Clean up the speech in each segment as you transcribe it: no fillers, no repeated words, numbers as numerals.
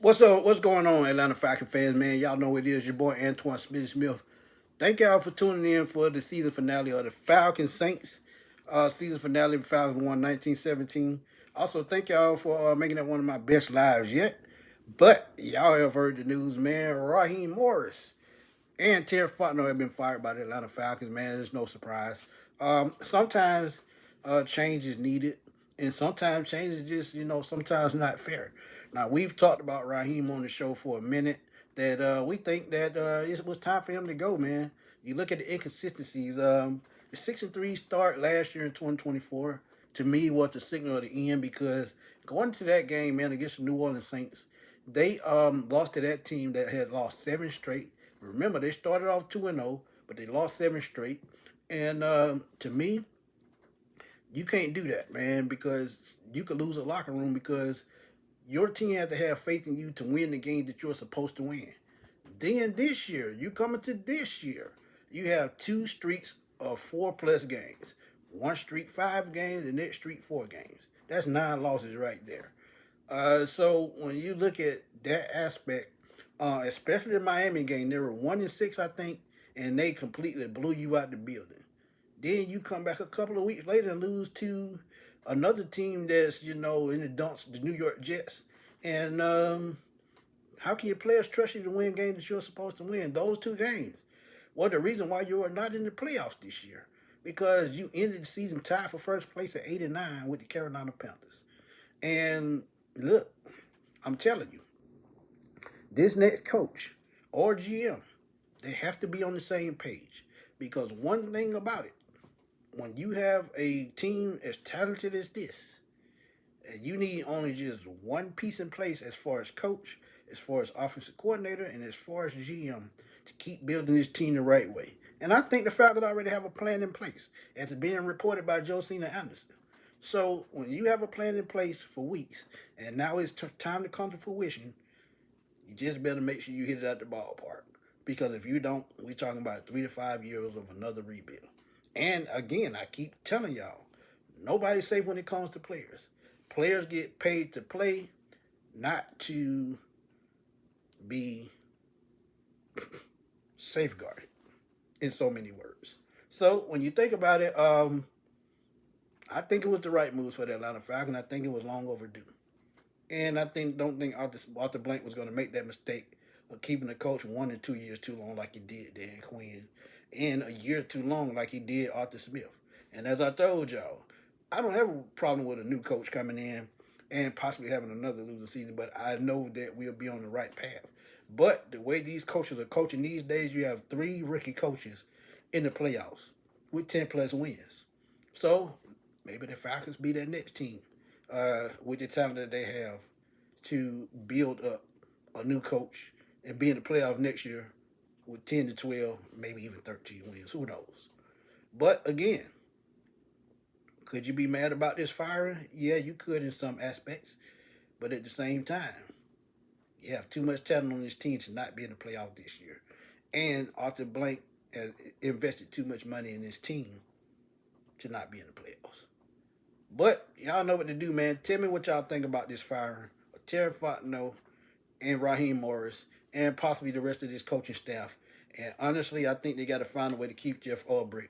What's up? What's going on, Atlanta Falcons fans, man? Y'all know what it is. Your boy Antoine Smith. Thank y'all for tuning in for the season finale of the Falcons Saints. Season finale, Falcons won 1917. Also, thank y'all for making that one of my best lives yet. But y'all have heard the news, man. Raheem Morris and Terry Fontenot have been fired by the Atlanta Falcons, man. There's no surprise. Sometimes change is needed, and sometimes change is just, sometimes not fair. Now, we've talked about Raheem on the show for a minute that we think that it was time for him to go, man. You look at the inconsistencies. The 6-3 start last year in 2024 to me was the signal of the end because going to that game, man, against the New Orleans Saints, they lost to that team that had lost seven straight. Remember, they started off 2-0, but they lost seven straight. And to me, you can't do that, man, because you could lose a locker room because your team has to have faith in you to win the game that you're supposed to win. Then this year, you coming to this year, you have two streaks of 4+ games. One streak 5 games, the next streak 4 games. That's 9 losses right there. So when you look at that aspect, especially the Miami game, they were 1-6, I think, and they completely blew you out the building. Then you come back a couple of weeks later and lose to another team that's in the dumps, the New York Jets. And how can your players trust you to win games that you're supposed to win? Those two games. Well, the reason why you are not in the playoffs this year because you ended the season tied for first place at 8-9 with the Carolina Panthers. And look, I'm telling you, this next coach or GM, they have to be on the same page. Because one thing about it, when you have a team as talented as this, and you need only just one piece in place as far as coach, as far as offensive coordinator, and as far as GM to keep building this team the right way. And I think the Falcons already have a plan in place, as being reported by Josina Anderson. So when you have a plan in place for weeks, and now it's time to come to fruition, you just better make sure you hit it at the ballpark. Because if you don't, we're talking about 3 to 5 years of another rebuild. And again, I keep telling y'all, nobody's safe when it comes to players. Players get paid to play, not to be safeguarded, in so many words. So when you think about it, I think it was the right moves for the Atlanta Falcons. I think it was long overdue. And I don't think Arthur Blank was going to make that mistake of keeping the coach 1 or 2 years too long like he did Dan Quinn, and a year too long like he did Arthur Smith. And as I told y'all, I don't have a problem with a new coach coming in and possibly having another losing season, but I know that we'll be on the right path. But the way these coaches are coaching these days, you have 3 rookie coaches in the playoffs with 10+ wins. So maybe the Falcons be that next team with the talent that they have to build up a new coach and be in the playoffs next year with 10 to 12, maybe even 13 wins. Who knows? But again, could you be mad about this firing? Yeah, you could in some aspects. But at the same time, you have too much talent on this team to not be in the playoffs this year. And Arthur Blank has invested too much money in this team to not be in the playoffs. But y'all know what to do, man. Tell me what y'all think about this firing of Terry Fontenot and Raheem Morris and possibly the rest of this coaching staff. And honestly, I think they got to find a way to keep Jeff Ulbrich,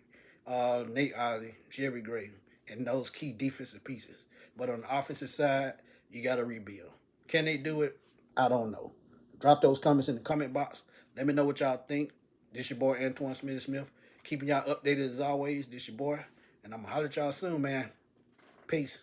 Nate Ollie, Jerry Gray, and those key defensive pieces. But on the offensive side, you got to rebuild. Can they do it? I don't know. Drop those comments in the comment box. Let me know what y'all think. This your boy Antoine Smith. Keeping y'all updated as always. This your boy. And I'm going to holler at y'all soon, man. Peace.